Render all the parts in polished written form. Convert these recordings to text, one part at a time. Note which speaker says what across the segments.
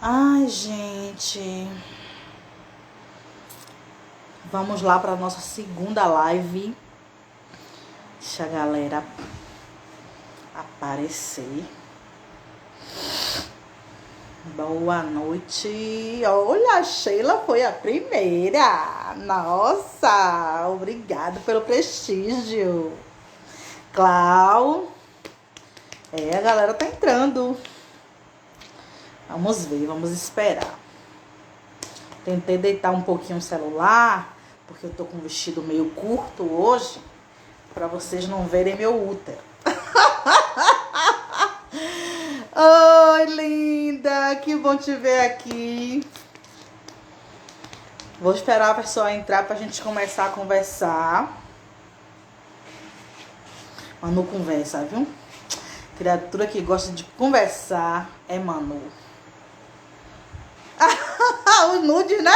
Speaker 1: Ai, gente. Vamos lá para nossa segunda live. Deixa a galera aparecer. Boa noite. Olha, a Sheila foi a primeira. Nossa, obrigado pelo prestígio. Clau. A galera tá entrando. Vamos ver, vamos esperar. Tentei deitar um pouquinho o celular, porque eu tô com um vestido meio curto hoje, pra vocês não verem meu útero. Oi, linda! Que bom te ver aqui. Vou esperar a pessoa entrar pra gente começar a conversar. Manu conversa, viu? Criatura que gosta de conversar é Manu. O nude, né?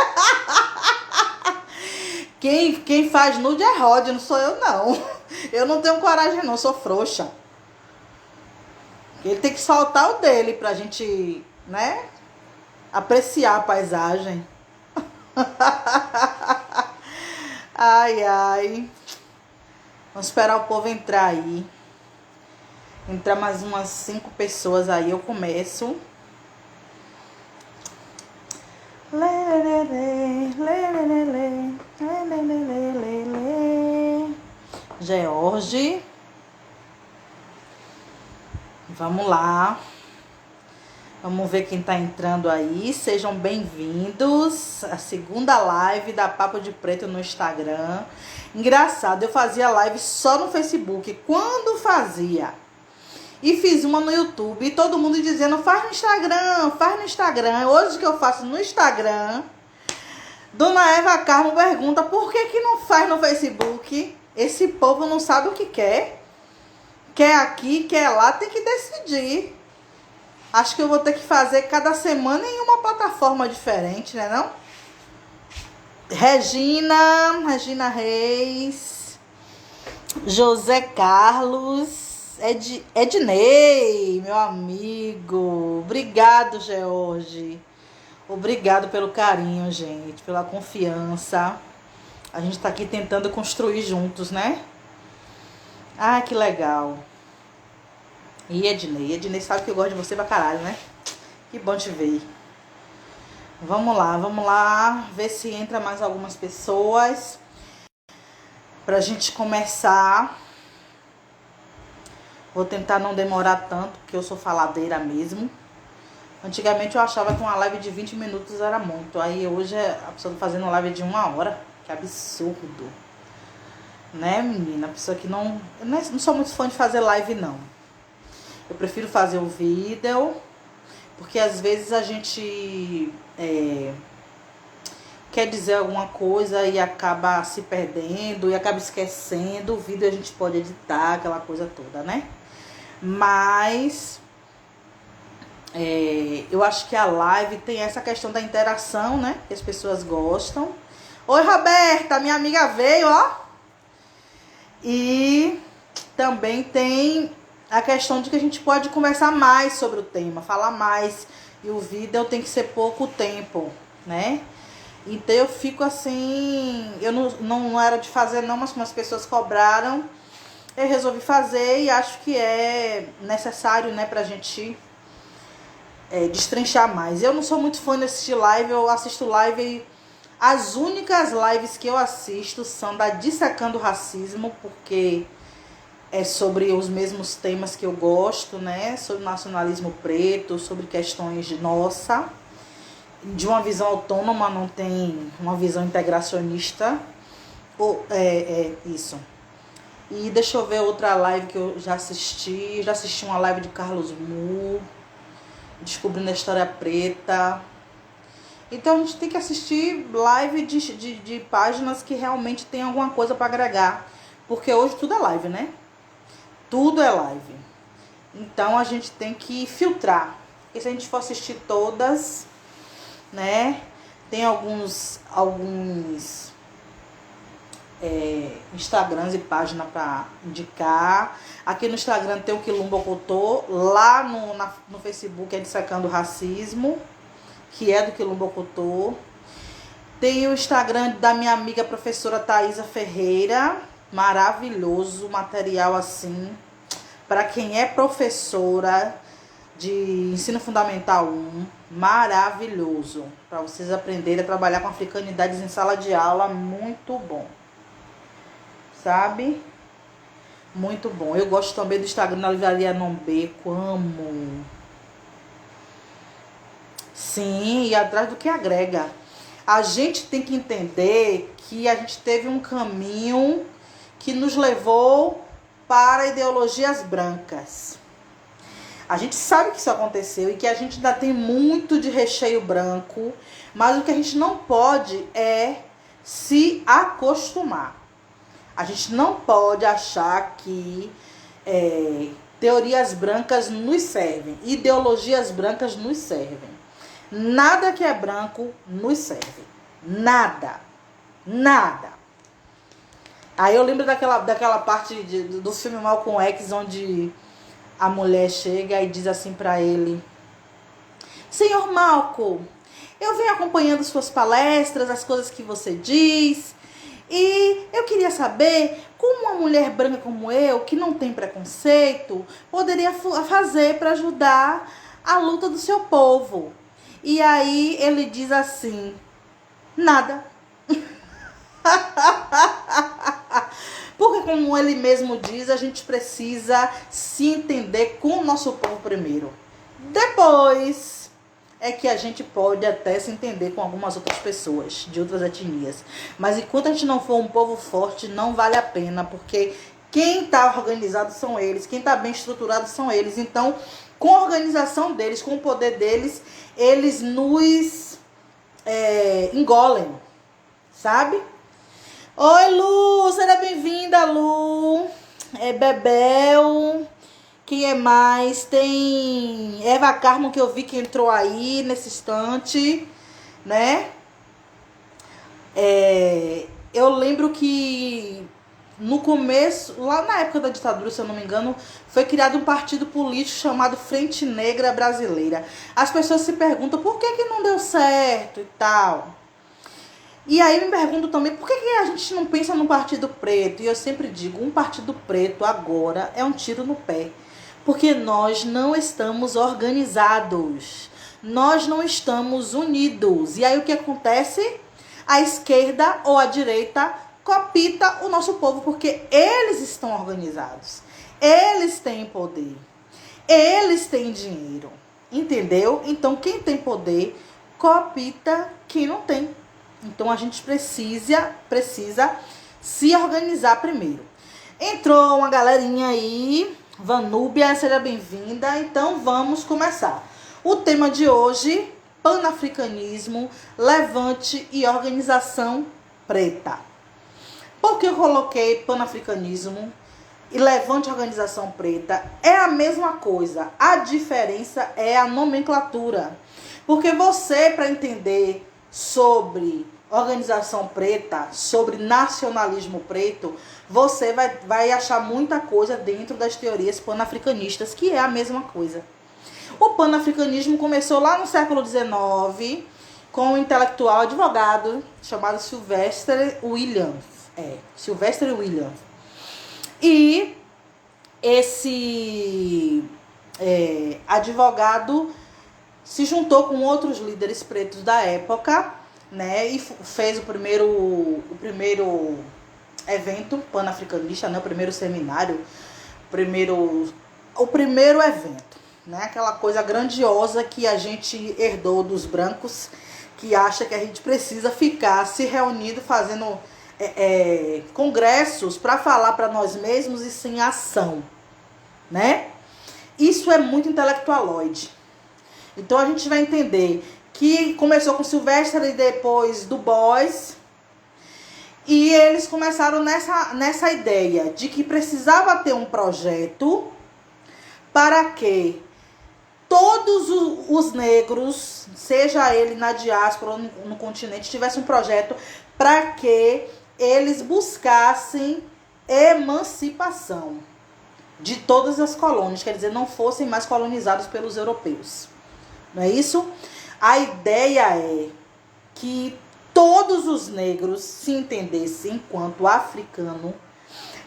Speaker 1: Quem faz nude é Rod, não sou eu, não. Eu não tenho coragem, não, sou frouxa. Ele tem que soltar o dele pra gente, né? Apreciar a paisagem. Ai, ai. Vamos esperar o povo entrar aí. Entrar mais umas 5 pessoas aí, eu começo. George. Vamos lá. Vamos ver quem tá entrando aí. Sejam bem-vindos à segunda live da Papo de Preto no Instagram. Engraçado, eu fazia live só no Facebook. Quando fazia? E fiz uma no YouTube. E todo mundo dizendo, faz no Instagram, faz no Instagram. Hoje que eu faço no Instagram, Dona Eva Carmo pergunta por que não faz no Facebook? Esse povo não sabe o que quer. Quer aqui, quer lá, tem que decidir. Acho que eu vou ter que fazer cada semana em uma plataforma diferente, né não? Regina Reis, José Carlos, Ednei, meu amigo. Obrigado, George. Obrigado pelo carinho, gente, pela confiança. A gente tá aqui tentando construir juntos, né? Ah, que legal. E Ednei sabe que eu gosto de você pra caralho, né? Que bom te ver. Vamos lá, ver se entra mais algumas pessoas pra gente começar. Vou tentar não demorar tanto, porque eu sou faladeira mesmo. Antigamente eu achava que uma live de 20 minutos era muito. Aí hoje a pessoa tá fazendo live de 1 hora. Que absurdo. Né, menina? A pessoa que não... Eu não sou muito fã de fazer live, não. Eu prefiro fazer o vídeo. Porque às vezes a gente quer dizer alguma coisa e acaba se perdendo. E acaba esquecendo. O vídeo a gente pode editar, aquela coisa toda, né? Mas... eu acho que a live tem essa questão da interação, né? Que as pessoas gostam. Oi, Roberta, minha amiga veio, ó. E também tem a questão de que a gente pode conversar mais sobre o tema, falar mais. E o vídeo tem que ser pouco tempo, né? Então eu fico assim... Eu não era de fazer não, mas como as pessoas cobraram, eu resolvi fazer e acho que é necessário, né, pra gente... destrinchar mais. Eu não sou muito fã de assistir live, eu assisto live e as únicas lives que eu assisto são da Dissecando Racismo, porque é sobre os mesmos temas que eu gosto, né? Sobre nacionalismo preto, sobre questões de nossa, de uma visão autônoma, não tem uma visão integracionista. Isso. E deixa eu ver outra live que eu já assisti. Já assisti uma live de Carlos Mu, Descobrindo a História Preta. Então a gente tem que assistir live de páginas que realmente tem alguma coisa para agregar. Porque hoje tudo é live, né? Tudo é live. Então a gente tem que filtrar. Porque se a gente for assistir todas, né? Tem alguns Instagrams e páginas para indicar. Aqui no Instagram tem o Quilombo Cotô. Lá no Facebook é Dissecando Racismo. que é do Quilombocotô. Tem o Instagram da minha amiga professora Thaisa Ferreira, maravilhoso, material assim, para quem é professora de ensino fundamental 1, maravilhoso, para vocês aprenderem a trabalhar com africanidades em sala de aula, muito bom, sabe? Muito bom. Eu gosto também do Instagram da Livraria Nombeco, amo. Sim, e atrás do que agrega. A gente tem que entender que a gente teve um caminho que nos levou para ideologias brancas. A gente sabe que isso aconteceu e que a gente ainda tem muito de recheio branco, mas o que a gente não pode é se acostumar. A gente não pode achar que teorias brancas nos servem, ideologias brancas nos servem. Nada que é branco nos serve. Nada. Nada. Aí eu lembro daquela parte do filme Malcolm X, onde a mulher chega e diz assim pra ele: Senhor Malcolm, eu venho acompanhando suas palestras, as coisas que você diz, e eu queria saber como uma mulher branca como eu, que não tem preconceito, poderia fazer para ajudar a luta do seu povo. E aí ele diz assim: nada. Porque, como ele mesmo diz, a gente precisa se entender com o nosso povo primeiro. Depois é que a gente pode até se entender com algumas outras pessoas de outras etnias. Mas enquanto a gente não for um povo forte, não vale a pena, porque quem está organizado são eles, quem está bem estruturado são eles. Então, com a organização deles, com o poder deles, eles nos engolem, sabe? Oi, Lu, seja bem-vinda, Lu. Bebel, quem é mais? Tem Eva Carmo, que eu vi que entrou aí nesse instante, né? Eu lembro que no começo, lá na época da ditadura, se eu não me engano, foi criado um partido político chamado Frente Negra Brasileira. As pessoas se perguntam por que não deu certo e tal. E aí me pergunto também por que a gente não pensa no Partido Preto. E eu sempre digo, um Partido Preto agora é um tiro no pé. Porque nós não estamos organizados. Nós não estamos unidos. E aí o que acontece? A esquerda ou a direita copita o nosso povo, porque eles estão organizados, eles têm poder, eles têm dinheiro, entendeu? Então quem tem poder copita quem não tem. Então a gente precisa se organizar primeiro. Entrou uma galerinha aí, Vanúbia, seja bem-vinda. Então vamos começar. O tema de hoje: panafricanismo, levante e organização preta. Por que eu coloquei panafricanismo e levante organização preta? É a mesma coisa. A diferença é a nomenclatura. Porque você, para entender sobre organização preta, sobre nacionalismo preto, você vai achar muita coisa dentro das teorias panafricanistas, que é a mesma coisa. O panafricanismo começou lá no século XIX com um intelectual advogado chamado Sylvester Williams. Sylvester Williams. E esse advogado se juntou com outros líderes pretos da época, né, e fez o primeiro evento panafricanista, né, o primeiro seminário, o primeiro evento, né, aquela coisa grandiosa que a gente herdou dos brancos, que acha que a gente precisa ficar se reunindo, fazendo congressos para falar para nós mesmos e sem ação, né? Isso é muito intelectualoide. Então a gente vai entender que começou com Sylvester e depois Du Bois, e eles começaram nessa ideia de que precisava ter um projeto para que todos os negros, seja ele na diáspora ou no continente, tivesse um projeto para que eles buscassem emancipação de todas as colônias, quer dizer, não fossem mais colonizados pelos europeus. Não é isso? A ideia é que todos os negros se entendessem enquanto africano,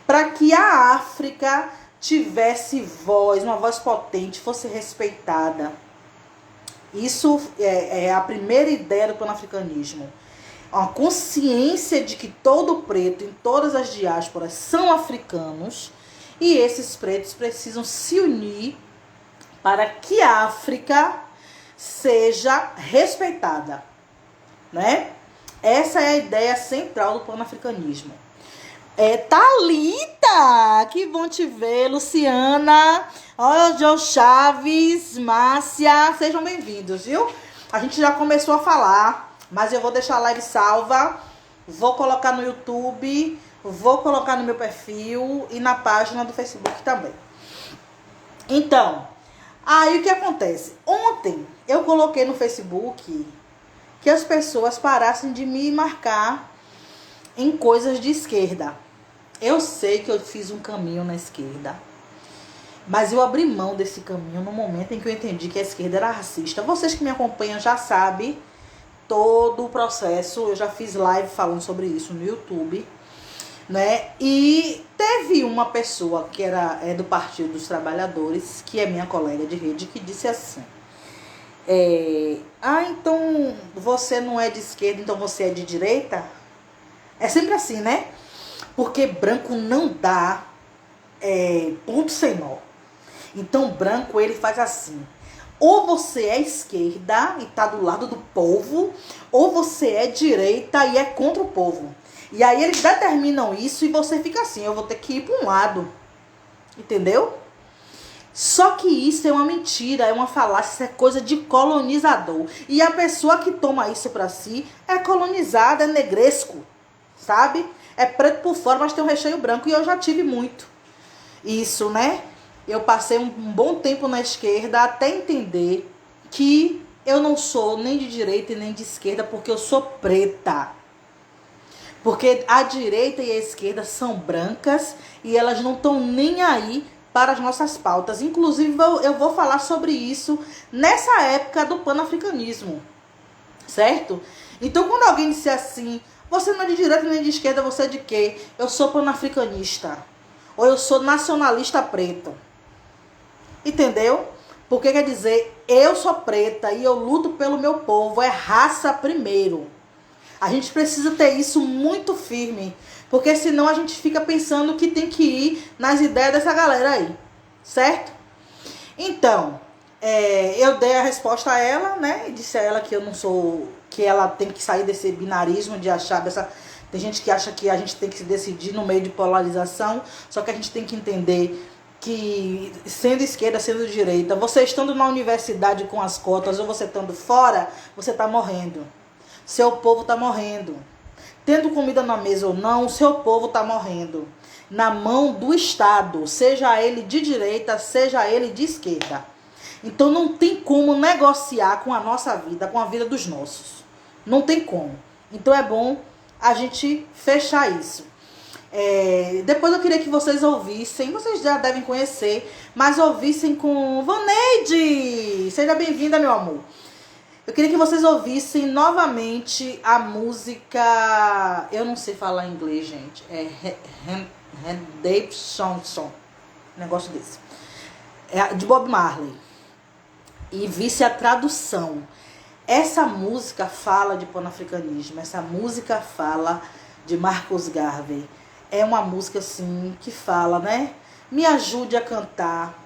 Speaker 1: para que a África tivesse voz, uma voz potente, fosse respeitada. Isso é a primeira ideia do panafricanismo. Uma consciência de que todo preto em todas as diásporas são africanos e esses pretos precisam se unir para que a África seja respeitada, né? Essa é a ideia central do panafricanismo. Thalita, que bom te ver, Luciana, João Chaves, Márcia, sejam bem-vindos, viu? A gente já começou a falar, mas eu vou deixar a live salva, vou colocar no YouTube, vou colocar no meu perfil e na página do Facebook também. Então, aí o que acontece? Ontem eu coloquei no Facebook que as pessoas parassem de me marcar em coisas de esquerda. Eu sei que eu fiz um caminho na esquerda, mas eu abri mão desse caminho no momento em que eu entendi que a esquerda era racista. Vocês que me acompanham já sabem todo o processo. Eu já fiz live falando sobre isso no YouTube, né? E teve uma pessoa que é do Partido dos Trabalhadores, que é minha colega de rede, que disse assim: então você não é de esquerda, então você é de direita? É sempre assim, né? Porque branco não dá ponto sem nó. Então branco ele faz assim: ou você é esquerda e tá do lado do povo, ou você é direita e é contra o povo. E aí eles determinam isso e você fica assim: eu vou ter que ir para um lado. Entendeu? Só que isso é uma mentira, é uma falácia, isso é coisa de colonizador. E a pessoa que toma isso pra si é colonizada, é negresco, sabe? É preto por fora, mas tem um recheio branco. E eu já tive muito isso, né? Eu passei um bom tempo na esquerda até entender que eu não sou nem de direita e nem de esquerda, porque eu sou preta. Porque a direita e a esquerda são brancas e elas não estão nem aí para as nossas pautas. Inclusive, eu vou falar sobre isso nessa época do panafricanismo, certo? Então, quando alguém disser assim: você não é de direita nem de esquerda, você é de quê? Eu sou panafricanista. Ou eu sou nacionalista preto. Entendeu? Porque quer dizer, eu sou preta e eu luto pelo meu povo. É raça primeiro. A gente precisa ter isso muito firme, porque senão a gente fica pensando que tem que ir nas ideias dessa galera aí, certo? Então, eu dei a resposta a ela, né? E disse a ela que eu não sou, que ela tem que sair desse binarismo de achar dessa. Tem gente que acha que a gente tem que se decidir no meio de polarização, só que a gente tem que entender que sendo esquerda, sendo direita, você estando na universidade com as cotas ou você estando fora, você está morrendo. Seu povo está morrendo. Tendo comida na mesa ou não, o seu povo está morrendo. Na mão do Estado, seja ele de direita, seja ele de esquerda. Então não tem como negociar com a nossa vida, com a vida dos nossos. Não tem como. Então é bom a gente fechar isso. Depois eu queria que vocês ouvissem, vocês já devem conhecer, mas ouvissem com Vaneide. Seja bem-vinda, meu amor. Eu queria que vocês ouvissem novamente a música. Eu não sei falar inglês, gente. Redemption Song. Negócio desse. De Bob Marley. E visse a tradução. Essa música fala de panafricanismo. Essa música fala de Marcus Garvey. É uma música assim que fala, né? Me ajude a cantar,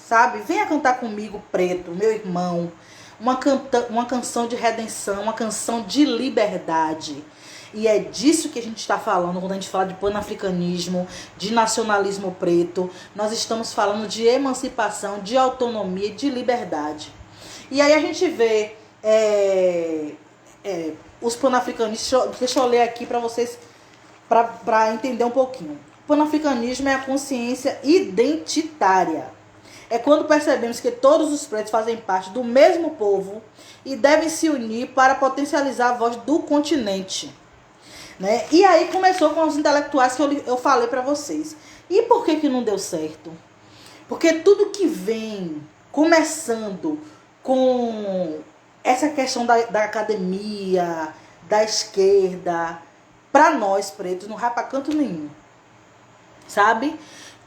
Speaker 1: sabe? Venha cantar comigo, preto, meu irmão. Uma canção de redenção, uma canção de liberdade. E é disso que a gente está falando quando a gente fala de panafricanismo, de nacionalismo preto. Nós estamos falando de emancipação, de autonomia, de liberdade. E aí a gente vê os panafricanistas. Deixa eu ler aqui para vocês, para entender um pouquinho. O panafricanismo é a consciência identitária. É quando percebemos que todos os pretos fazem parte do mesmo povo e devem se unir para potencializar a voz do continente. Né? E aí começou com os intelectuais que eu falei para vocês. E por que não deu certo? Porque tudo que vem começando com essa questão da academia, da esquerda, para nós pretos, não vai para canto nenhum. Sabe?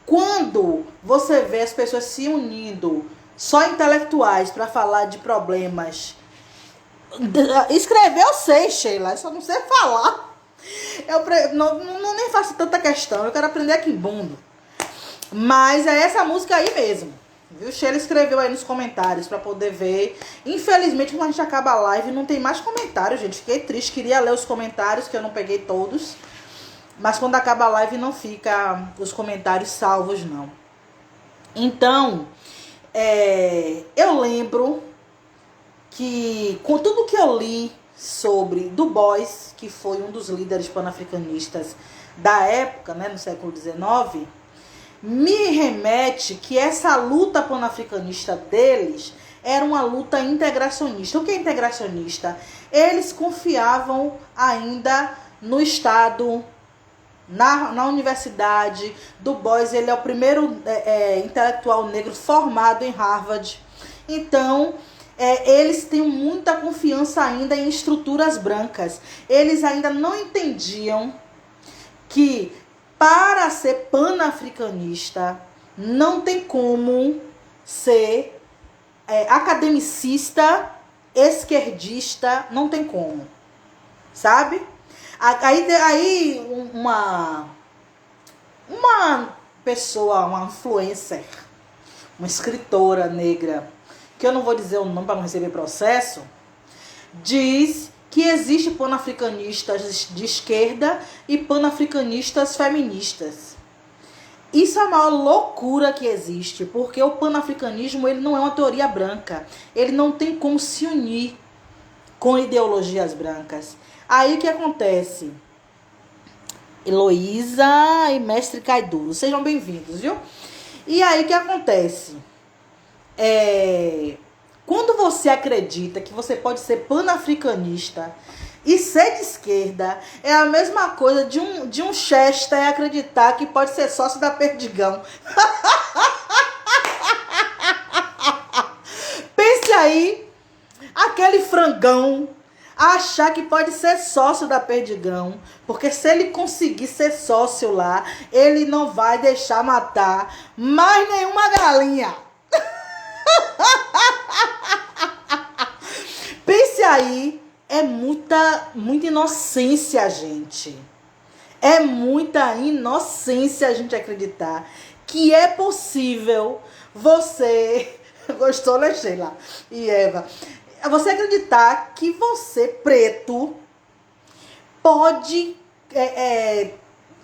Speaker 1: Quando você vê as pessoas se unindo, só intelectuais, para falar de problemas. Escrever eu sei, Sheila, eu só não sei falar. Eu não nem faço tanta questão, eu quero aprender aqui em bundo. Mas é essa música aí mesmo. Viu? Sheila escreveu aí nos comentários pra poder ver. Infelizmente, quando a gente acaba a live, não tem mais comentários, gente. Fiquei triste, queria ler os comentários, que eu não peguei todos. Mas quando acaba a live, não fica os comentários salvos, não. Então, eu lembro que, com tudo que eu li sobre Du Bois, que foi um dos líderes panafricanistas da época, né, no século XIX, me remete que essa luta panafricanista deles era uma luta integracionista. O que é integracionista? Eles confiavam ainda no Estado, na universidade. Du Bois, ele é o primeiro intelectual negro formado em Harvard. Então, eles têm muita confiança ainda em estruturas brancas. Eles ainda não entendiam que para ser panafricanista não tem como ser academicista, esquerdista, não tem como, sabe? Aí uma pessoa, uma influencer, uma escritora negra, que eu não vou dizer o nome para não receber processo, diz que existe panafricanistas de esquerda e panafricanistas feministas. Isso é a maior loucura que existe, porque o panafricanismo, ele não é uma teoria branca. Ele não tem como se unir com ideologias brancas. Aí o que acontece? Heloísa e Mestre Caidu, sejam bem-vindos, viu? E aí o que acontece? Quando você acredita que você pode ser panafricanista e ser de esquerda, é a mesma coisa de um Chester acreditar que pode ser sócio da Perdigão. Pense aí, aquele frangão achar que pode ser sócio da Perdigão, porque se ele conseguir ser sócio lá, ele não vai deixar matar mais nenhuma galinha. Pense aí, é muita inocência, gente. É muita inocência a gente acreditar que é possível você... Gostou, né, Sheila e Eva? Você acreditar que você, preto, pode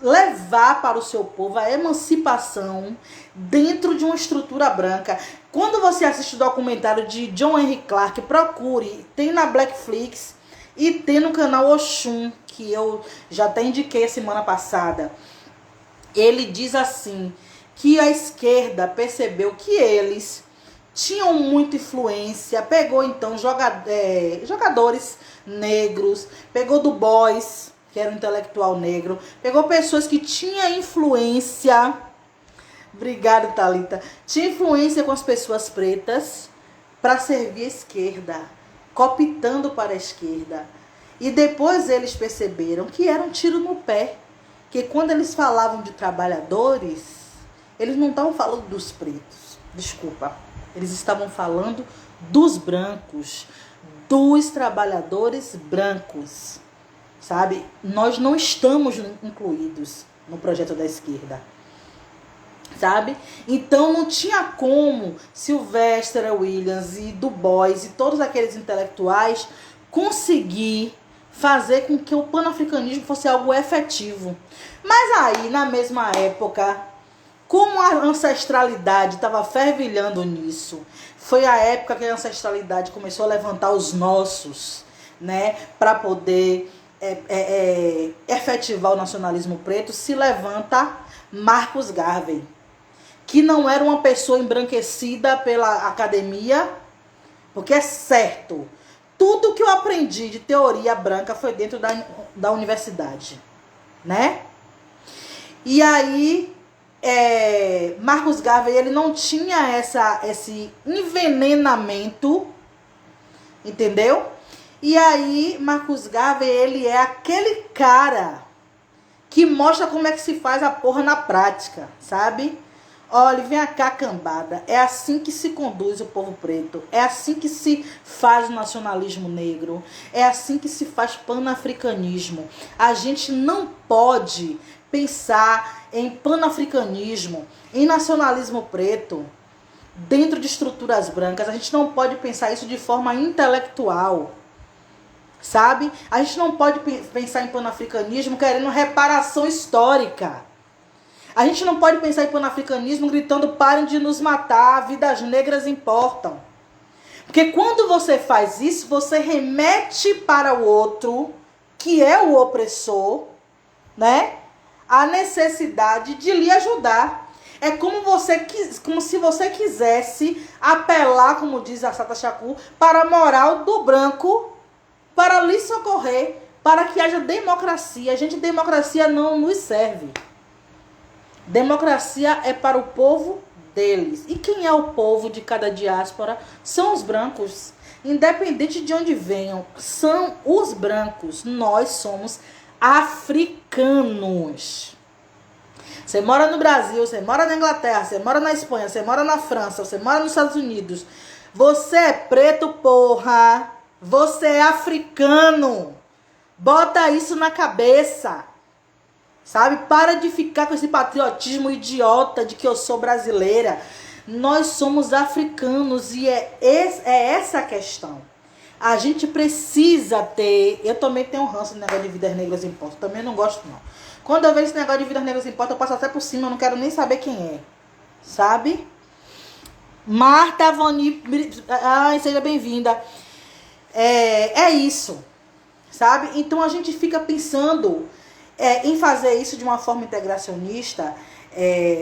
Speaker 1: levar para o seu povo a emancipação dentro de uma estrutura branca. Quando você assiste o documentário de John Henry Clarke, procure, tem na Blackflix e tem no canal Oxum, que eu já até indiquei a semana passada. Ele diz assim, que a esquerda percebeu que eles tinham muita influência, pegou então jogadores negros, pegou Du Bois, que era um intelectual negro, pegou pessoas que tinham influência, obrigada, Thalita, tinha influência com as pessoas pretas para servir a esquerda, cooptando para a esquerda. E depois eles perceberam que era um tiro no pé, que quando eles falavam de trabalhadores, eles não estavam falando dos pretos, desculpa, eles estavam falando dos brancos, dos trabalhadores brancos, sabe? Nós não estamos incluídos no projeto da esquerda, sabe? Então não tinha como Sylvester Williams e Du Bois e todos aqueles intelectuais conseguir fazer com que o panafricanismo fosse algo efetivo. Mas aí, na mesma época, como a ancestralidade estava fervilhando nisso, foi a época que a ancestralidade começou a levantar os nossos, né, para poder efetivar o nacionalismo preto, se levanta Marcus Garvey, que não era uma pessoa embranquecida pela academia, porque é certo, tudo que eu aprendi de teoria branca foi dentro da universidade, né? E aí, Marcus Garvey, ele não tinha esse envenenamento Entendeu? E aí, Marcus Garvey, ele é aquele cara que mostra como é que se faz a porra na prática, sabe? Olha, vem cá, cambada. É assim que se conduz o povo preto. É assim que se faz o nacionalismo negro. É assim que se faz panafricanismo. A gente não pode pensar em panafricanismo, em nacionalismo preto, dentro de estruturas brancas. A gente não pode pensar isso de forma intelectual. Sabe? A gente não pode pensar em panafricanismo querendo reparação histórica. A gente não pode pensar em panafricanismo gritando parem de nos matar, vidas negras importam. Porque quando você faz isso, você remete para o outro, que é o opressor, né? A necessidade de lhe ajudar. É como se você quisesse apelar, como diz a Assata Shakur, para a moral do branco, para lhe socorrer, para que haja democracia. Gente, democracia não nos serve. Democracia é para o povo deles. E quem é o povo de cada diáspora? São os brancos. Independente de onde venham, são os brancos. Nós somos africanos. Você mora no Brasil, você mora na Inglaterra, você mora na Espanha, você mora na França, você mora nos Estados Unidos. Você é preto, porra. Você é africano. Bota isso na cabeça. Sabe? Para de ficar com esse patriotismo idiota de que eu sou brasileira. Nós somos africanos e é essa a questão. A gente precisa ter... Eu também tenho um ranço no negócio de vidas negras importam. Também não gosto, não. Quando eu vejo esse negócio de vidas negras importam, eu passo até por cima. Eu não quero nem saber quem é. Sabe? Marta Vani... Ai, seja bem-vinda. É isso. Sabe? Então a gente fica pensando... em fazer isso de uma forma integracionista,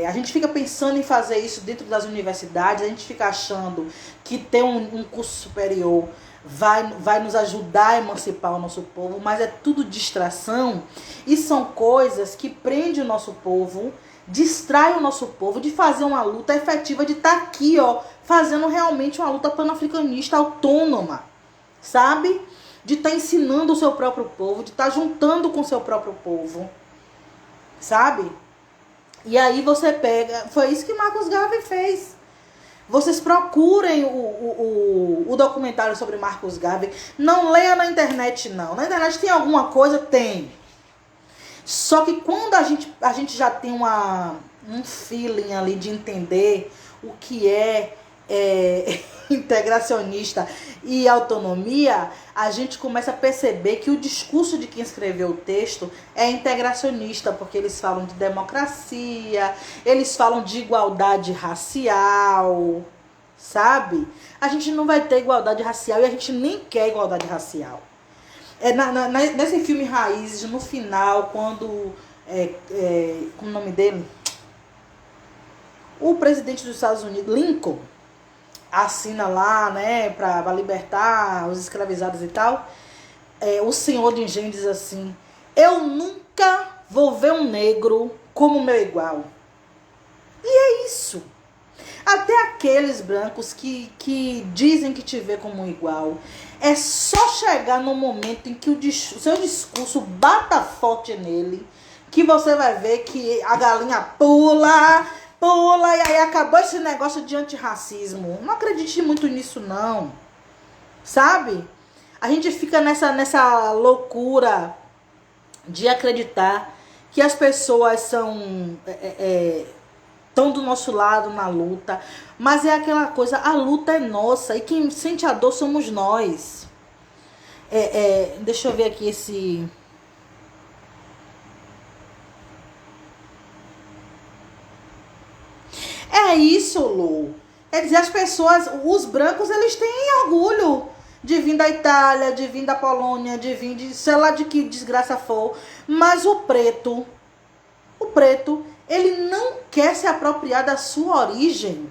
Speaker 1: a gente fica pensando em fazer isso dentro das universidades, a gente fica achando que ter um curso superior vai nos ajudar a emancipar o nosso povo, mas é tudo distração e são coisas que prendem o nosso povo, distrai o nosso povo de fazer uma luta efetiva, de estar aqui, fazendo realmente uma luta panafricanista autônoma, sabe? De estar ensinando o seu próprio povo, de estar juntando com o seu próprio povo, sabe? E aí você pega... Foi isso que Marcus Garvey fez. Vocês procurem o documentário sobre Marcus Garvey. Não leia na internet, não. Na internet tem alguma coisa? Tem. Só que quando a gente já tem um feeling ali de entender o que é integracionista e autonomia, a gente começa a perceber que o discurso de quem escreveu o texto é integracionista, porque eles falam de democracia, eles falam de igualdade racial, sabe? A gente não vai ter igualdade racial e a gente nem quer igualdade racial. Nesse filme Raízes, no final, quando... como o nome dele? O presidente dos Estados Unidos, Lincoln, assina lá, né, para libertar os escravizados e tal, o senhor de engenho diz assim: eu nunca vou ver um negro como meu igual. E é isso. Até aqueles brancos que dizem que te vê como igual, é só chegar no momento em que o seu discurso bata forte nele, que você vai ver que a galinha pula, e aí acabou esse negócio de antirracismo. Não acredite muito nisso, não. Sabe? A gente fica nessa loucura de acreditar que as pessoas estão do nosso lado na luta. Mas é aquela coisa, a luta é nossa. E quem sente a dor somos nós. Deixa eu ver aqui esse... É isso, Lu. Quer dizer, as pessoas, os brancos, eles têm orgulho de vir da Itália, de vir da Polônia, de vir de sei lá de que desgraça for. Mas o preto, ele não quer se apropriar da sua origem.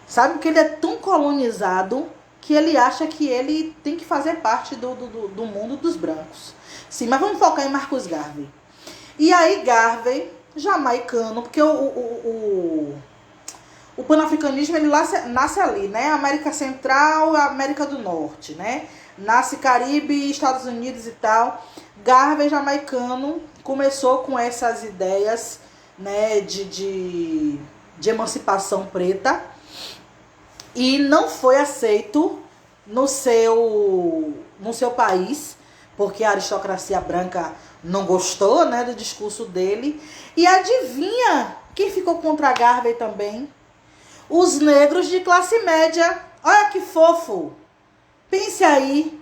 Speaker 1: Sabe? Porque ele é tão colonizado que ele acha que ele tem que fazer parte do mundo dos brancos. Sim, mas vamos focar em Marcus Garvey. E aí, Garvey... jamaicano, porque o o panafricanismo ele nasce ali, né? América Central, América do Norte, né? Nasce Caribe, Estados Unidos e tal. Garvey, jamaicano, começou com essas ideias, né, de emancipação preta e não foi aceito no seu país, porque a aristocracia branca não gostou, né, do discurso dele. E adivinha quem ficou contra Garvey também? Os negros de classe média. Olha que fofo! Pense aí.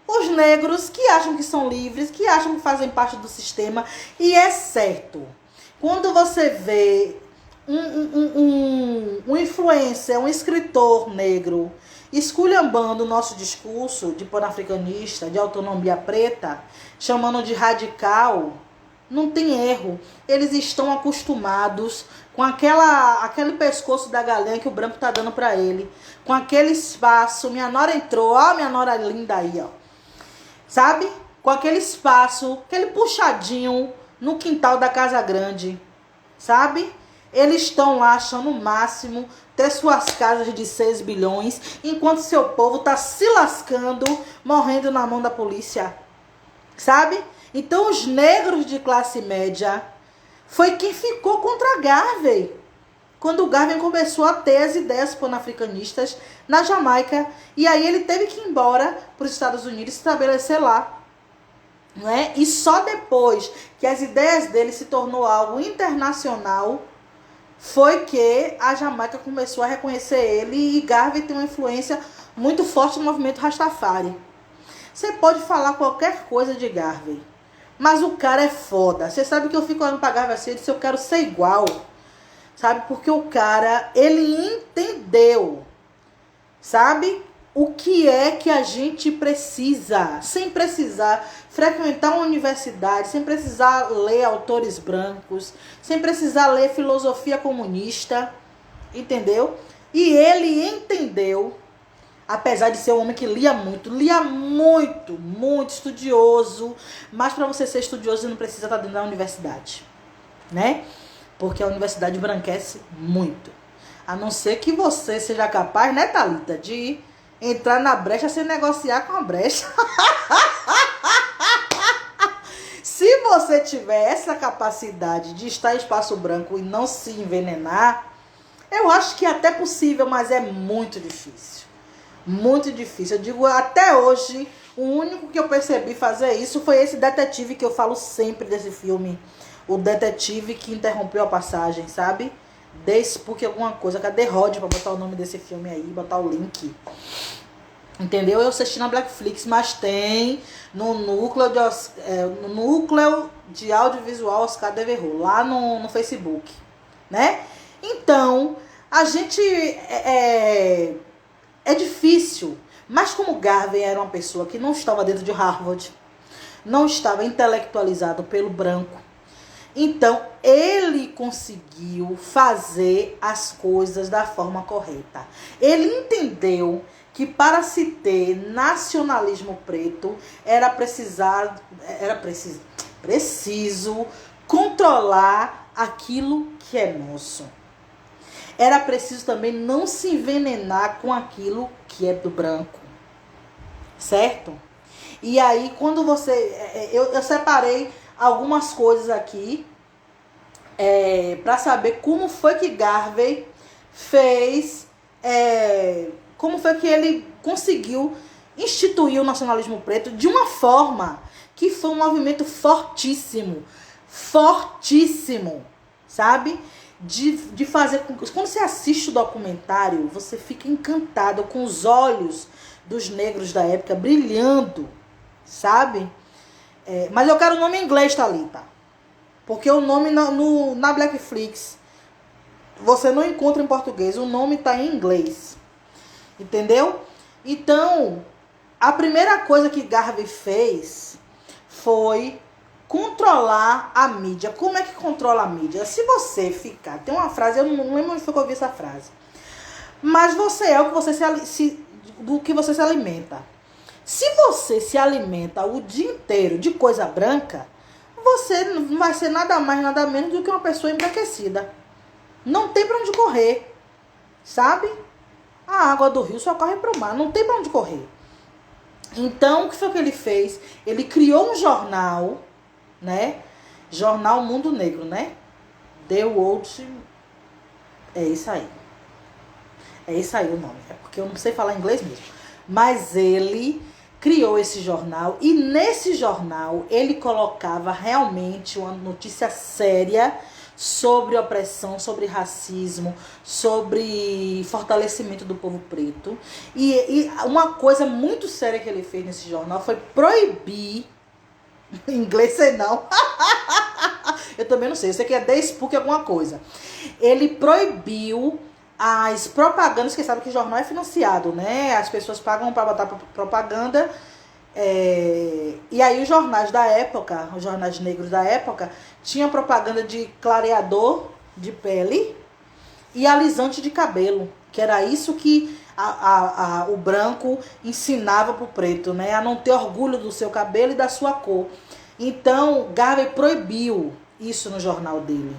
Speaker 1: Os negros que acham que são livres, que acham que fazem parte do sistema. E é certo. Quando você vê um influencer, um escritor negro esculhambando o nosso discurso de panafricanista, de autonomia preta, chamando de radical, não tem erro. Eles estão acostumados com aquele pescoço da galinha que o branco tá dando para ele, com aquele espaço. Minha nora entrou, ó, minha nora linda aí, ó. Sabe? Com aquele espaço, aquele puxadinho no quintal da Casa Grande, sabe? Eles estão lá achando o máximo ter suas casas de 6 bilhões, enquanto seu povo tá se lascando, morrendo na mão da polícia, sabe? Então os negros de classe média foi quem ficou contra Garvey, quando o Garvey começou a ter as ideias panafricanistas na Jamaica, e aí ele teve que ir embora para os Estados Unidos e se estabelecer lá. Não é? E só depois que as ideias dele se tornou algo internacional foi que a Jamaica começou a reconhecer ele, e Garvey tem uma influência muito forte no movimento Rastafari. Você pode falar qualquer coisa de Garvey, mas o cara é foda. Você sabe que eu fico olhando pra Garvey assim, eu disse, eu quero ser igual. Sabe? Porque o cara, ele entendeu, sabe? O que é que a gente precisa, sem precisar frequentar uma universidade, sem precisar ler autores brancos, sem precisar ler filosofia comunista, entendeu? E ele entendeu, apesar de ser um homem que lia muito, muito estudioso, mas para você ser estudioso você não precisa estar dentro da universidade, né? Porque a universidade embranquece muito. A não ser que você seja capaz, né, Thalita, de entrar na brecha sem negociar com a brecha. Se você tiver essa capacidade de estar em espaço branco e não se envenenar, eu acho que é até possível, mas é muito difícil. Muito difícil. Eu digo, até hoje, o único que eu percebi fazer isso foi esse detetive que eu falo sempre desse filme. O detetive que interrompeu a passagem, sabe? Despook alguma coisa. Cadê Rod pra botar o nome desse filme aí? Botar o link. Entendeu? Eu assisti na Blackflix, mas tem no núcleo de audiovisual Oscar Devereux, lá no Facebook, né? Então, a gente é difícil, mas como Garvey era uma pessoa que não estava dentro de Harvard, não estava intelectualizado pelo branco, então ele conseguiu fazer as coisas da forma correta. Ele entendeu que para se ter nacionalismo preto era preciso controlar aquilo que é nosso. Era preciso também não se envenenar com aquilo que é do branco, certo? E aí, quando você... Eu separei algumas coisas aqui para saber como foi que Garvey fez... como foi que ele conseguiu instituir o nacionalismo preto de uma forma que foi um movimento fortíssimo, sabe? De fazer... Quando você assiste o documentário, você fica encantado com os olhos dos negros da época brilhando, sabe? Mas eu quero o nome em inglês, Thalita, porque o nome na Blackflix você não encontra em português, o nome está em inglês, entendeu? Então, a primeira coisa que Garvey fez foi controlar a mídia. Como é que controla a mídia? Se você ficar... Tem uma frase, eu não lembro onde foi que eu ouvi essa frase. Mas você é o que do que você se alimenta. Se você se alimenta o dia inteiro de coisa branca, você não vai ser nada mais, nada menos do que uma pessoa embranquecida. Não tem pra onde correr. sabe? A água do rio só corre para o mar, não tem para onde correr. Então, o que foi que ele fez? Ele criou um jornal, né? Jornal Mundo Negro, né? The World. É isso aí. É isso aí o nome. É porque eu não sei falar inglês mesmo. Mas ele criou esse jornal. E nesse jornal ele colocava realmente uma notícia séria sobre opressão, sobre racismo, sobre fortalecimento do povo preto. E uma coisa muito séria que ele fez nesse jornal foi proibir. Em inglês sei não. Eu também não sei. Eu sei que é The Spook alguma coisa. Ele proibiu as propagandas, que sabe que o jornal é financiado, né? As pessoas pagam para botar propaganda. E aí os jornais da época, os jornais negros da época, tinha propaganda de clareador de pele e alisante de cabelo, que era isso que o branco ensinava pro preto, né? A não ter orgulho do seu cabelo e da sua cor. Então, Garvey proibiu isso no jornal dele,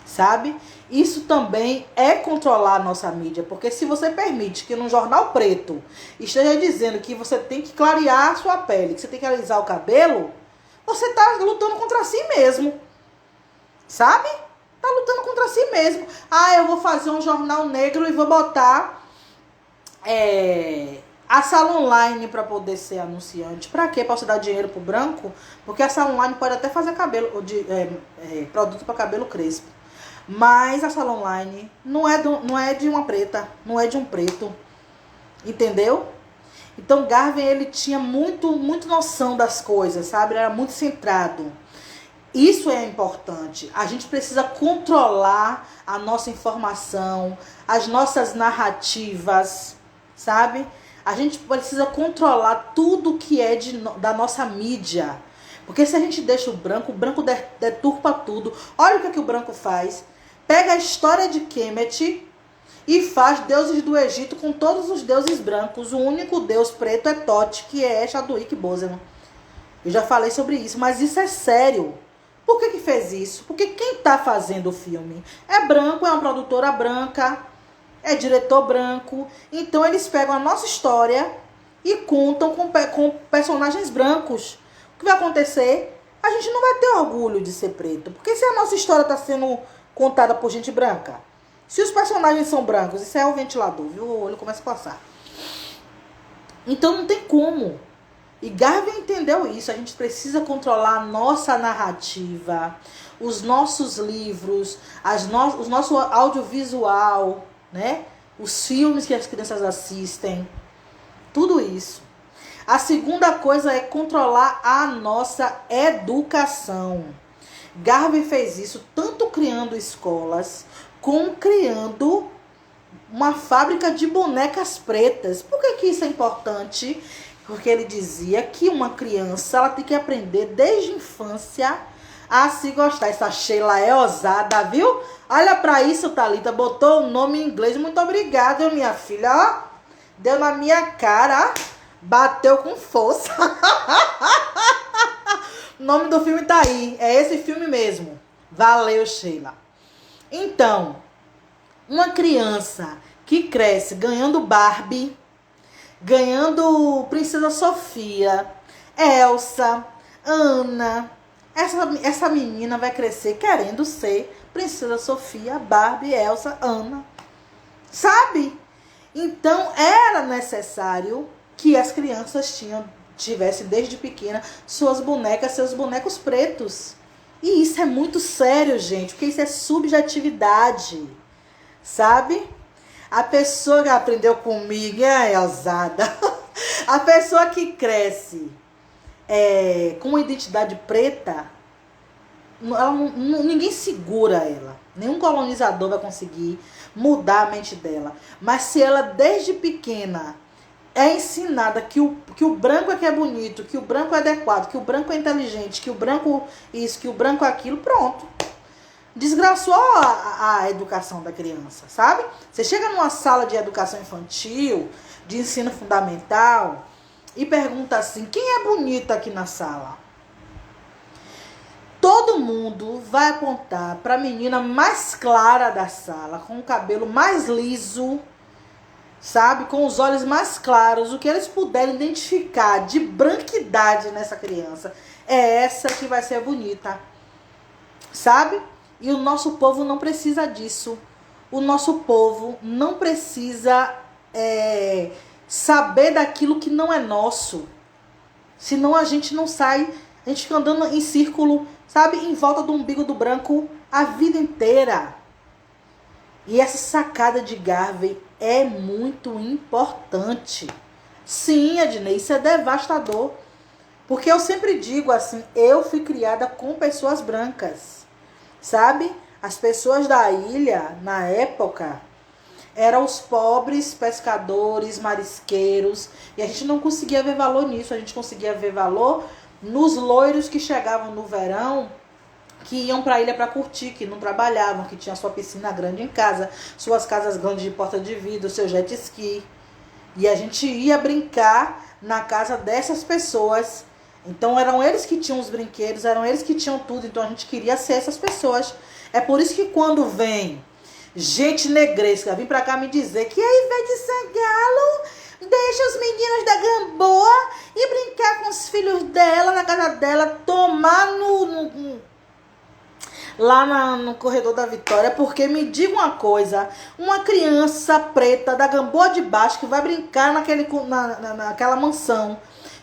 Speaker 1: sabe? Isso também é controlar a nossa mídia, porque se você permite que num jornal preto esteja dizendo que você tem que clarear a sua pele, que você tem que alisar o cabelo, você tá lutando contra si mesmo, sabe? Tá lutando contra si mesmo. Ah, eu vou fazer um jornal negro e vou botar a sala online para poder ser anunciante. Pra quê? Pra você dar dinheiro pro branco? Porque a sala online pode até fazer cabelo, produto para cabelo crespo. Mas a sala online não é de uma preta, não é de um preto. Entendeu? Então Garvey, ele tinha muito noção das coisas, sabe? Ele era muito centrado. Isso é importante. A gente precisa controlar a nossa informação, as nossas narrativas, sabe? A gente precisa controlar tudo que é da nossa mídia. Porque se a gente deixa o branco deturpa tudo. Olha o que o branco faz. Pega a história de Kemet e faz deuses do Egito com todos os deuses brancos. O único deus preto é Tote, que é Chadwick Boseman. Eu já falei sobre isso, mas isso é sério. Por que fez isso? Porque quem está fazendo o filme é branco, é uma produtora branca, é diretor branco. Então eles pegam a nossa história e contam com personagens brancos. O que vai acontecer? A gente não vai ter orgulho de ser preto. Porque se a nossa história está sendo contada por gente branca, se os personagens são brancos, isso é o ventilador, viu? O olho começa a passar. Então não tem como. E Garvey entendeu isso. A gente precisa controlar a nossa narrativa, os nossos livros, o nosso audiovisual, né? Os filmes que as crianças assistem. Tudo isso. A segunda coisa é controlar a nossa educação. Garvey fez isso tanto criando escolas, como criando uma fábrica de bonecas pretas. Por que isso é importante? Porque ele dizia que uma criança ela tem que aprender desde a infância a se gostar. Essa Sheila é ousada, viu? Olha pra isso, Thalita. Botou o nome em inglês. Muito obrigada, minha filha. Ó, deu na minha cara. Bateu com força. O nome do filme tá aí. É esse filme mesmo. Valeu, Sheila. Então, uma criança que cresce ganhando Barbie, ganhando Princesa Sofia, Elsa, Ana. Essa menina vai crescer querendo ser Princesa Sofia, Barbie, Elsa, Ana. Sabe? Então, era necessário que as crianças tivessem desde pequena suas bonecas, seus bonecos pretos. E isso é muito sério, gente, porque isso é subjetividade. Sabe? A pessoa que aprendeu comigo é ousada. A pessoa que cresce com uma identidade preta, ninguém segura ela. Nenhum colonizador vai conseguir mudar a mente dela. Mas se ela desde pequena é ensinada que o branco é que é bonito, que o branco é adequado, que o branco é inteligente, que o branco isso, que o branco é aquilo, pronto. Desgraçou a educação da criança, sabe? Você chega numa sala de educação infantil, de ensino fundamental, e pergunta assim, quem é bonito aqui na sala? todo mundo vai apontar para a menina mais clara da sala, com o cabelo mais liso, sabe? Com os olhos mais claros, o que eles puderem identificar de branquidade nessa criança é essa que vai ser bonita, sabe? E o nosso povo não precisa disso. O nosso povo não precisa saber daquilo que não é nosso. Senão a gente não sai, a gente fica andando em círculo, sabe? Em volta do umbigo do branco a vida inteira. E essa sacada de Garvey é muito importante. Sim, Ednei, isso é devastador. Porque eu sempre digo assim, eu fui criada com pessoas brancas, sabe? As pessoas da ilha, na época, eram os pobres pescadores, marisqueiros, e a gente não conseguia ver valor nisso, a gente conseguia ver valor nos loiros que chegavam no verão, que iam para a ilha para curtir, que não trabalhavam, que tinham sua piscina grande em casa, suas casas grandes de porta de vidro, seu jet ski. E a gente ia brincar na casa dessas pessoas. Então eram eles que tinham os brinquedos, eram eles que tinham tudo, então a gente queria ser essas pessoas. É por isso que quando vem gente negresca vir pra cá me dizer que a Ivete Sangalo deixa os meninos da Gamboa e brincar com os filhos dela na casa dela, tomar lá no corredor da Vitória, porque me diga uma coisa, uma criança preta da Gamboa de Baixo que vai brincar naquela mansão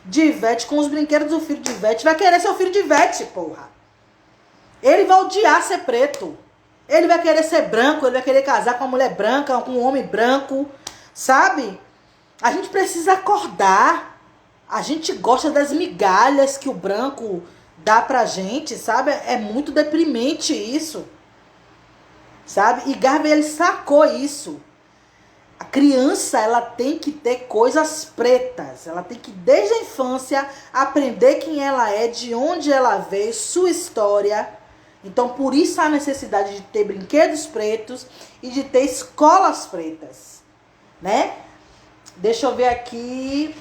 Speaker 1: de Ivete com os brinquedos do filho de Ivete, vai querer ser o filho de Ivete, porra. Ele vai odiar ser preto. Ele vai querer ser branco, ele vai querer casar com uma mulher branca, com um homem branco, sabe? A gente precisa acordar. A gente gosta das migalhas que o branco dá pra gente, sabe? É muito deprimente isso, sabe? E Garvey, ele sacou isso. A criança, ela tem que ter coisas pretas. Ela tem que, desde a infância, aprender quem ela é, de onde ela veio, sua história. Então, por isso a necessidade de ter brinquedos pretos e de ter escolas pretas, né? Deixa eu ver aqui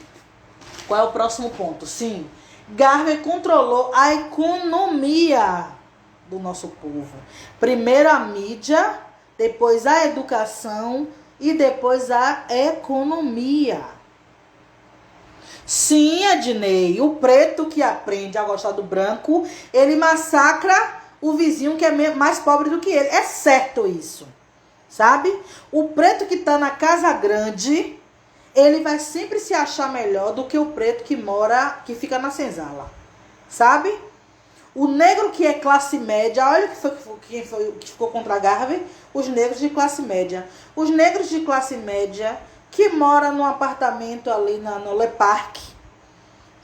Speaker 1: qual é o próximo ponto. Sim, Garvey controlou a economia do nosso povo. Primeiro a mídia, depois a educação e depois a economia. Sim, Ednei, o preto que aprende a gostar do branco, ele massacra o vizinho que é mais pobre do que ele. É certo isso, sabe? O preto que tá na casa grande, ele vai sempre se achar melhor do que o preto que fica na senzala, sabe? O negro que é classe média, olha quem foi que ficou contra a Garvey, os negros de classe média. Os negros de classe média que moram num apartamento ali no Le Parc,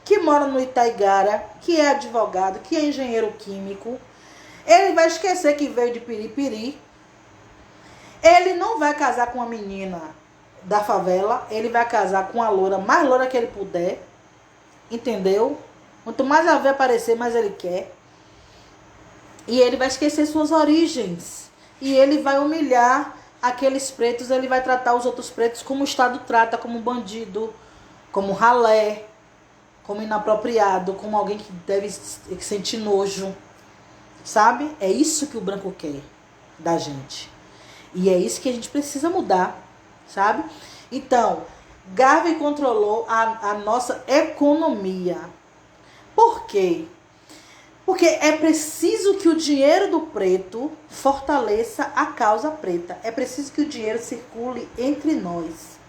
Speaker 1: que mora no Itaigara, que é advogado, que é engenheiro químico, ele vai esquecer que veio de Piripiri. Ele não vai casar com uma menina da favela, ele vai casar com a loura, mais loura que ele puder, entendeu? Quanto mais a ver aparecer, mais ele quer. E ele vai esquecer suas origens. E ele vai humilhar aqueles pretos, ele vai tratar os outros pretos como o Estado trata, como bandido, como ralé, como inapropriado, como alguém que deve sentir nojo. Sabe? É isso que o branco quer da gente. E é isso que a gente precisa mudar, sabe? Então, Garvey controlou a nossa economia. Por quê? Porque é preciso que o dinheiro do preto fortaleça a causa preta. É preciso que o dinheiro circule entre nós.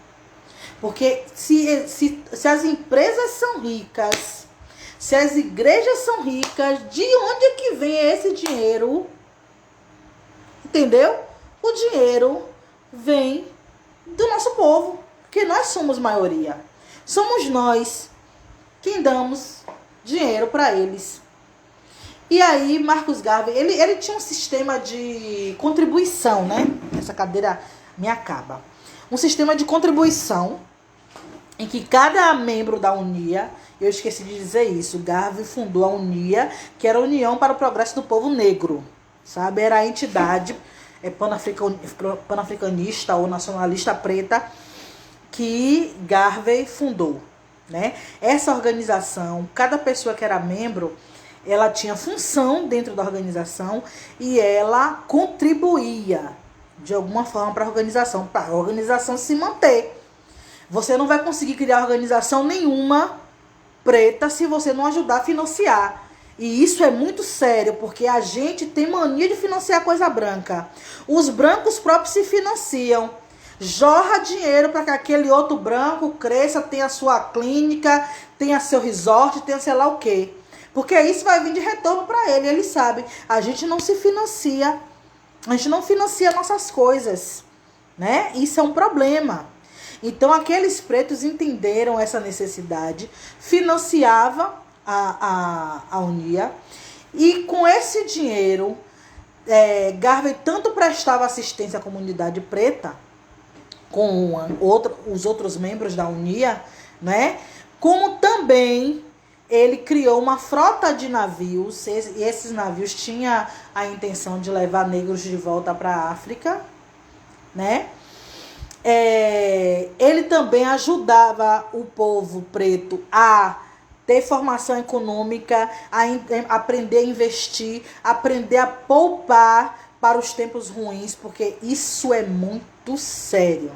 Speaker 1: Porque se as empresas são ricas, se as igrejas são ricas, de onde é que vem esse dinheiro? Entendeu? O dinheiro vem do nosso povo, porque nós somos maioria. Somos nós quem damos dinheiro para eles. E aí, Marcus Garvey, ele tinha um sistema de contribuição, né? Essa cadeira me acaba. Um sistema de contribuição em que cada membro da UNIA, eu esqueci de dizer isso, Garvey fundou a UNIA, que era a União para o Progresso do Povo Negro, sabe? Era a entidade panafricanista ou nacionalista preta que Garvey fundou, né? Essa organização, cada pessoa que era membro, ela tinha função dentro da organização e ela contribuía de alguma forma para a organização se manter. Você não vai conseguir criar organização nenhuma preta se você não ajudar a financiar. E isso é muito sério, porque a gente tem mania de financiar coisa branca. Os brancos próprios se financiam. Jorra dinheiro para que aquele outro branco cresça, tenha sua clínica, tenha seu resort, tenha sei lá o quê. Porque isso vai vir de retorno para ele, ele sabe. A gente não se financia. A gente não financia nossas coisas, né? Isso é um problema. Então, aqueles pretos entenderam essa necessidade, financiava a Unia, e com esse dinheiro, Garvey tanto prestava assistência à comunidade preta, com os outros membros da Unia, né? Como também ele criou uma frota de navios, e esses navios tinham a intenção de levar negros de volta para a África, né? Ele também ajudava o povo preto a ter formação econômica, a aprender a investir, aprender a poupar para os tempos ruins, porque isso é muito sério.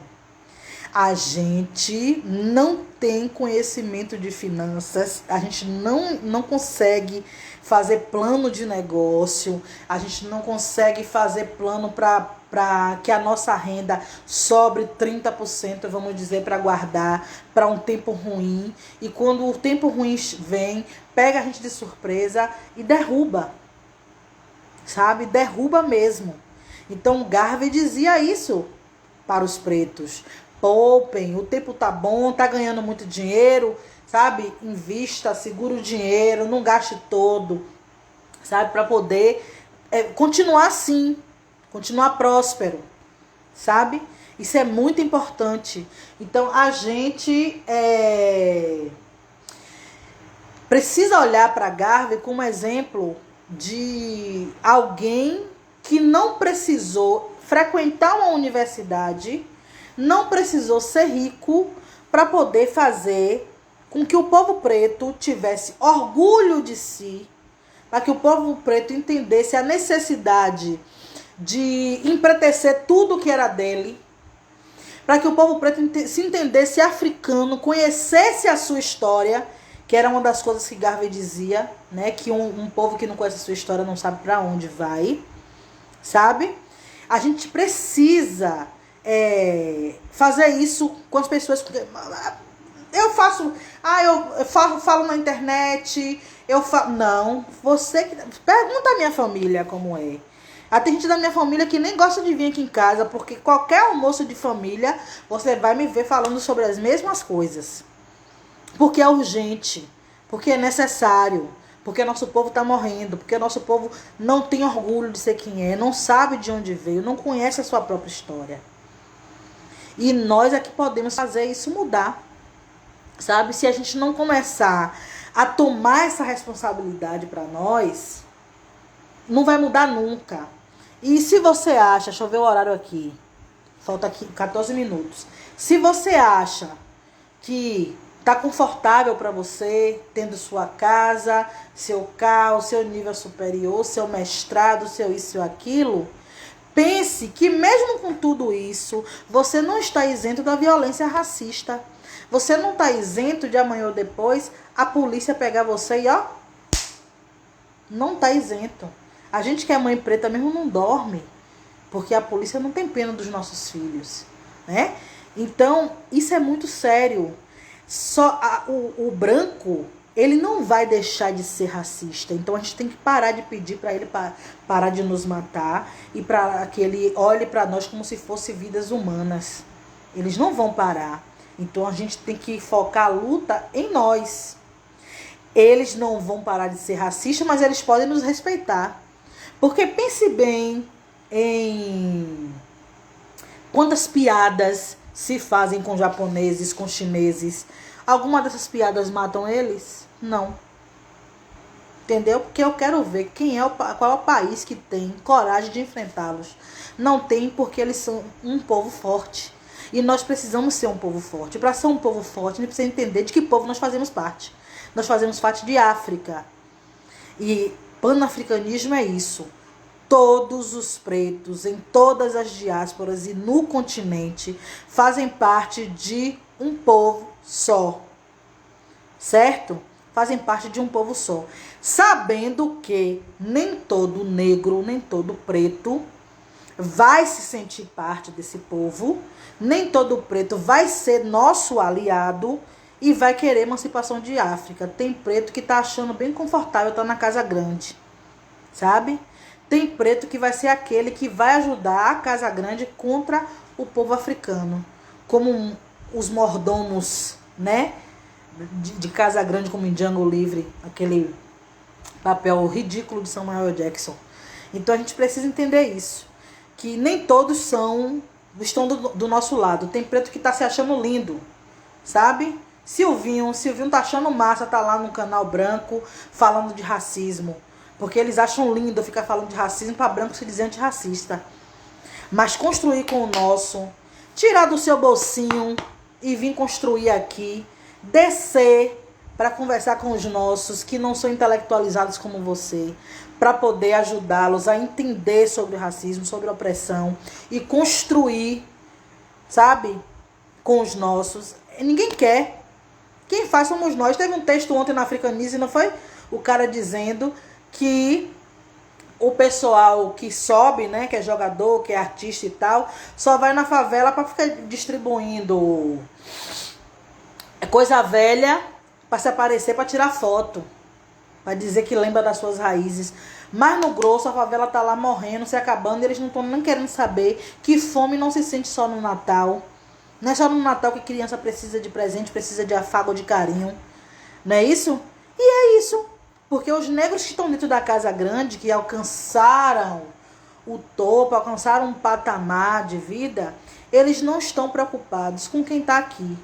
Speaker 1: A gente não tem conhecimento de finanças, a gente não consegue fazer plano de negócio, a gente não consegue fazer plano para que a nossa renda sobre 30%, vamos dizer, para guardar para um tempo ruim. E quando o tempo ruim vem, pega a gente de surpresa e derruba, sabe? Derruba mesmo. Então Garvey dizia isso para os pretos. Poupem, o tempo tá bom, tá ganhando muito dinheiro, sabe? Invista, segura o dinheiro, não gaste todo, sabe? Para poder continuar assim, continuar próspero, sabe? Isso é muito importante. Então, a gente precisa olhar para Garvey como exemplo de alguém que não precisou frequentar uma universidade, não precisou ser rico para poder fazer com que o povo preto tivesse orgulho de si, para que o povo preto entendesse a necessidade de empretecer tudo que era dele, para que o povo preto se entendesse africano, conhecesse a sua história, que era uma das coisas que Garvey dizia, né? Que um povo que não conhece a sua história não sabe para onde vai, sabe? A gente precisa fazer isso com as pessoas. Eu falo na internet, não, você pergunta à minha família como é. Tem gente da minha família que nem gosta de vir aqui em casa, porque qualquer almoço de família você vai me ver falando sobre as mesmas coisas, porque é urgente, porque é necessário, porque nosso povo está morrendo, porque nosso povo não tem orgulho de ser quem é, não sabe de onde veio, não conhece a sua própria história. E nós é que podemos fazer isso mudar, sabe? Se a gente não começar a tomar essa responsabilidade para nós, não vai mudar nunca. E se você acha, deixa eu ver o horário aqui, falta aqui 14 minutos. Se você acha que tá confortável para você, tendo sua casa, seu carro, seu nível superior, seu mestrado, seu isso e aquilo, pense que mesmo com tudo isso, você não está isento da violência racista. Você não está isento de amanhã ou depois a polícia pegar você e não está isento. A gente que é mãe preta mesmo não dorme, porque a polícia não tem pena dos nossos filhos, né? Então, isso é muito sério. O branco, ele não vai deixar de ser racista. Então a gente tem que parar de pedir para ele parar de nos matar e para que ele olhe para nós como se fossem vidas humanas. Eles não vão parar. Então a gente tem que focar a luta em nós. Eles não vão parar de ser racistas, mas eles podem nos respeitar. Porque pense bem em quantas piadas se fazem com japoneses, com chineses. Alguma dessas piadas matam eles? Não. Entendeu? Porque eu quero ver qual é o país que tem coragem de enfrentá-los. Não tem, porque eles são um povo forte. E nós precisamos ser um povo forte. Para ser um povo forte, a gente precisa entender de que povo nós fazemos parte. Nós fazemos parte de África. E panafricanismo é isso. Todos os pretos, em todas as diásporas e no continente, fazem parte de um povo só. Certo? Fazem parte de um povo só. Sabendo que nem todo negro, nem todo preto vai se sentir parte desse povo, nem todo preto vai ser nosso aliado e vai querer emancipação de África. Tem preto que tá achando bem confortável estar na Casa Grande, sabe? Tem preto que vai ser aquele que vai ajudar a Casa Grande contra o povo africano, como os mordomos, né, de Casa Grande, como em Django Livre, aquele papel ridículo de Samuel Jackson. Então a gente precisa entender isso, que nem todos estão do nosso lado. Tem preto que tá se achando lindo, sabe? Silvinho tá achando massa, tá lá no canal branco falando de racismo, porque eles acham lindo ficar falando de racismo para branco se dizer antirracista. Mas construir com o nosso, tirar do seu bolsinho e vir construir aqui, descer para conversar com os nossos que não são intelectualizados como você, para poder ajudá-los a entender sobre o racismo, sobre a opressão e construir, sabe, com os nossos. Ninguém quer. Quem faz somos nós. Teve um texto ontem na Africanize, não foi? O cara dizendo que o pessoal que sobe, né, que é jogador, que é artista e tal, só vai na favela para ficar distribuindo coisa velha para se aparecer, para tirar foto, para dizer que lembra das suas raízes. Mas no grosso a favela tá lá morrendo, se acabando, e eles não estão nem querendo saber que fome não se sente só no Natal. Não é só no Natal que criança precisa de presente, precisa de afago, de carinho. Não é isso? E é isso. Porque os negros que estão dentro da Casa Grande, que alcançaram o topo, alcançaram um patamar de vida, eles não estão preocupados com quem está aqui.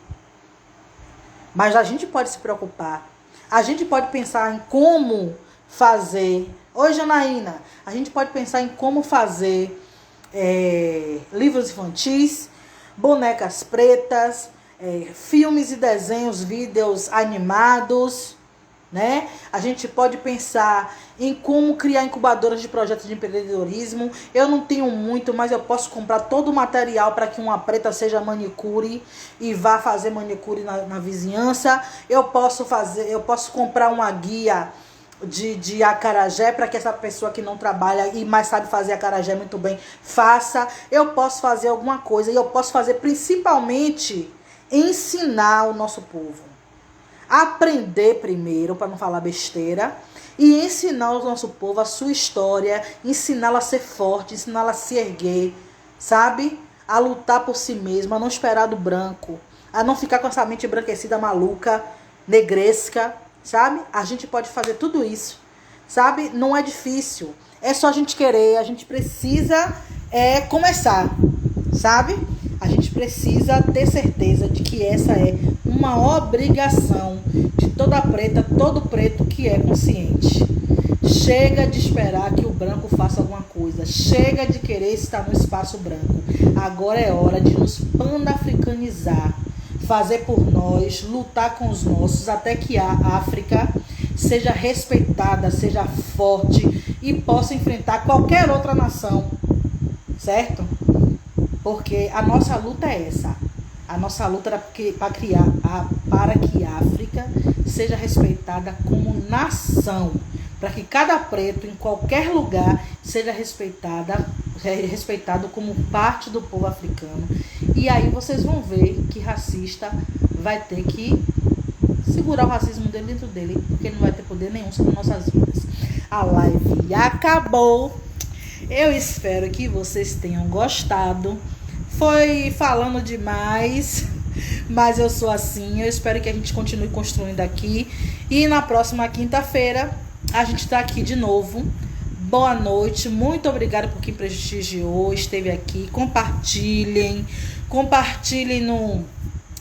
Speaker 1: Mas a gente pode se preocupar. A gente pode pensar em como fazer. Oi, Janaína. A gente pode pensar em como fazer livros infantis, bonecas pretas, filmes e desenhos, vídeos animados, né? A gente pode pensar em como criar incubadoras de projetos de empreendedorismo. Eu não tenho muito, mas eu posso comprar todo o material para que uma preta seja manicure e vá fazer manicure na vizinhança. Eu posso comprar uma guia de acarajé para que essa pessoa que não trabalha e mais sabe fazer acarajé muito bem faça. Eu posso fazer alguma coisa e eu posso fazer principalmente ensinar o nosso povo. Aprender primeiro, para não falar besteira, e ensinar o nosso povo a sua história, ensiná-la a ser forte, ensiná-la a se erguer, sabe? A lutar por si mesma, a não esperar do branco, a não ficar com essa mente embranquecida, maluca, negresca, sabe? A gente pode fazer tudo isso, sabe? Não é difícil, é só a gente querer, a gente precisa começar, sabe? A gente precisa ter certeza de que essa é uma obrigação de toda preta, todo preto que é consciente. Chega de esperar que o branco faça alguma coisa. Chega de querer estar no espaço branco. Agora é hora de nos panafricanizar, fazer por nós, lutar com os nossos, até que a África seja respeitada, seja forte e possa enfrentar qualquer outra nação, certo? Porque a nossa luta é essa. A nossa luta era para que a África seja respeitada como nação. Para que cada preto, em qualquer lugar, seja respeitado como parte do povo africano. E aí vocês vão ver que racista vai ter que segurar o racismo dele dentro dele, porque não vai ter poder nenhum sobre nossas vidas. A live acabou. Eu espero que vocês tenham gostado. Foi falando demais, mas eu sou assim. Eu espero que a gente continue construindo aqui. E na próxima quinta-feira a gente está aqui de novo. Boa noite, muito obrigada por quem prestigiou, esteve aqui. Compartilhem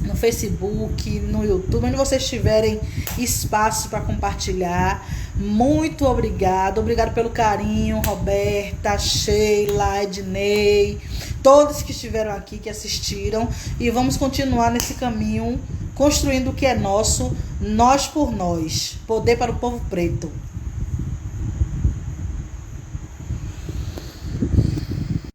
Speaker 1: no Facebook, no YouTube, onde vocês tiverem espaço para compartilhar. Muito obrigado pelo carinho, Roberta, Sheila, Ednei, todos que estiveram aqui, que assistiram, e vamos continuar nesse caminho, construindo o que é nosso, nós por nós, poder para o povo preto.